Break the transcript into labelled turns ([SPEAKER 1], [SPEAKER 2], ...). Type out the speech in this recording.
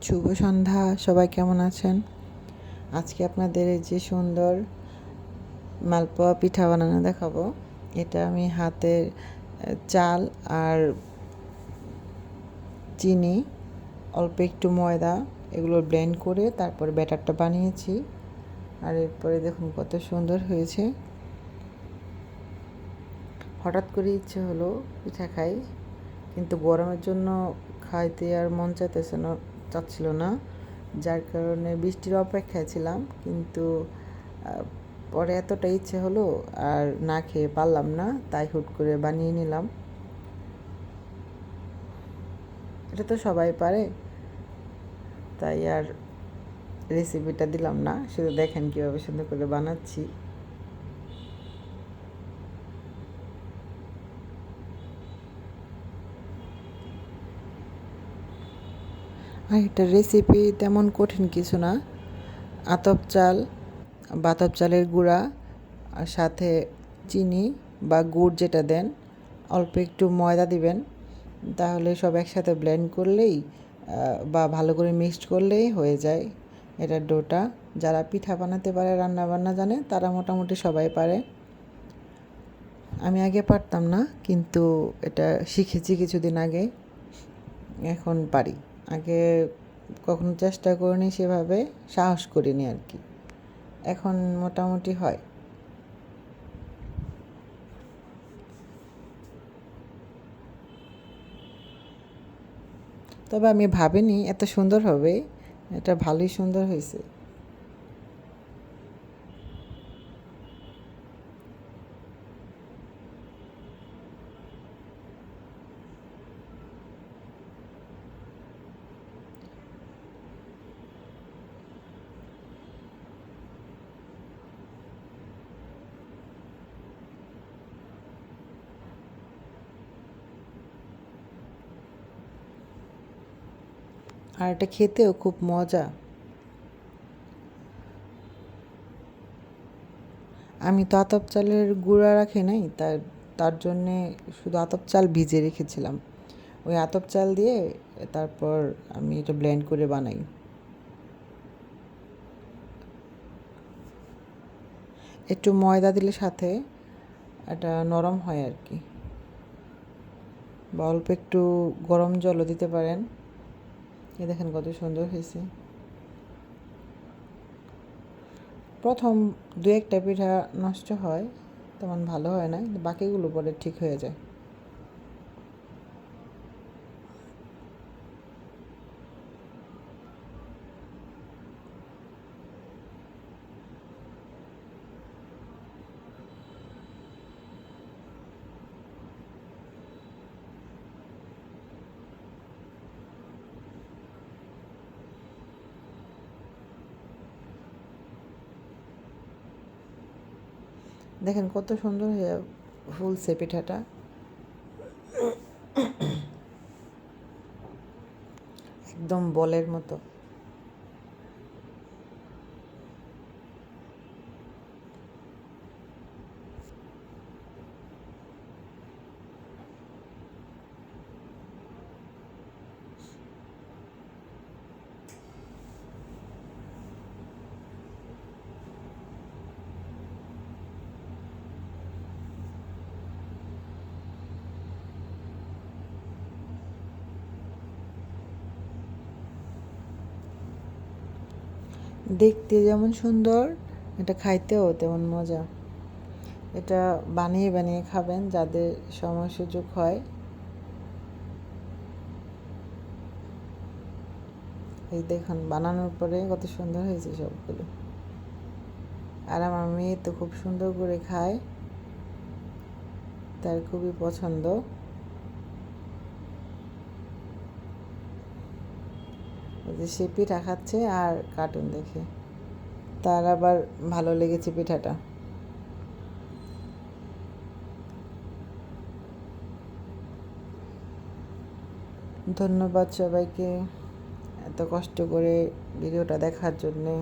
[SPEAKER 1] শুভ সন্ধ্যা। সবাই কেমন আছেন? আজকে আপনাদের এই যে সুন্দর মালপোয়া পিঠা বানানো দেখাবো। এটা আমি হাতের চাল আর চিনি, অল্প একটু ময়দা এগুলো ব্লেন্ড করে তারপরে ব্যাটারটা বানিয়েছি। আর এরপরে দেখুন কত সুন্দর হয়েছে। হঠাৎ করে ইচ্ছে হলো পিঠা খাই, কিন্তু গরমের জন্য খাইতে আর মন চাচ্ছিল না, যার কারণে বৃষ্টির অপেক্ষায় ছিলাম। কিন্তু পরে এতটা ইচ্ছে হলো আর না খেয়ে পারলাম না, তাই হুট করে বানিয়ে নিলাম। এটা তো সবাই পারে, তাই আর রেসিপিটা দিলাম না, শুধু দেখেন কীভাবে সুন্দর করে বানাচ্ছি। আর এটা রেসিপি তেমন কঠিন কিছু না। আতপ চাল, বাতাব চালের গুঁড়া আর সাথে চিনি বা গুড় যেটা দেন, অল্প একটু ময়দা দিবেন, তাহলে সব একসাথে ব্লেন্ড করলেই বা ভালো করে মিক্সড করলেই হয়ে যায় এটার ডোটা। যারা পিঠা বানাতে পারে, রান্না বান্না জানে, তারা মোটামুটি সবাই পারে। আমি আগে পারতাম না, কিন্তু এটা শিখেছি কিছুদিন আগে, এখন পারি। আগে কখনো চেষ্টা করিনি, সেভাবে সাহস করিনি আর কি। এখন মোটামুটি হয়। তবে আমি ভাবিনি এত সুন্দর হবে। এটা ভালোই সুন্দর হয়েছে। আর এটা খেতেও খুব মজা। আমি তো আতপ চালের গুঁড়া রাখি নাই, তার জন্যে শুধু আতপ চাল ভিজে রেখেছিলাম। ওই আতপ চাল দিয়ে তারপর আমি এটা ব্লেন্ড করে বানাই। একটু ময়দা দিলে সাথে এটা নরম হয় আর কি, বা অল্প একটু গরম জলও দিতে পারেন। এ দেখেন কত সুন্দর হয়েছে। প্রথম দু একটা পিঠা নষ্ট হয়, তেমন ভালো হয় না, কিন্তু বাকিগুলো পরে ঠিক হয়ে যায়। দেখেন কত সুন্দর হয়ে ফুলছে পিঠাটা, একদম বলের মতো। দেখতে যেমন সুন্দর, এটা খাইতেও তেমন মজা। এটা বানিয়ে বানিয়ে খাবেন যাদের সময় সুযোগ হয়। এই দেখুন বানানোর পরে কত সুন্দর হয়েছে সবগুলো। আর আমার মেয়ে তো খুব সুন্দর করে খায়, তার খুবই পছন্দ। যে সে পিঠা খাচ্ছে আর কার্টুন দেখে, তার আবার ভালো লেগেছে পিঠাটা। ধন্যবাদ সবাইকে এত কষ্ট করে ভিডিওটা দেখার জন্যে।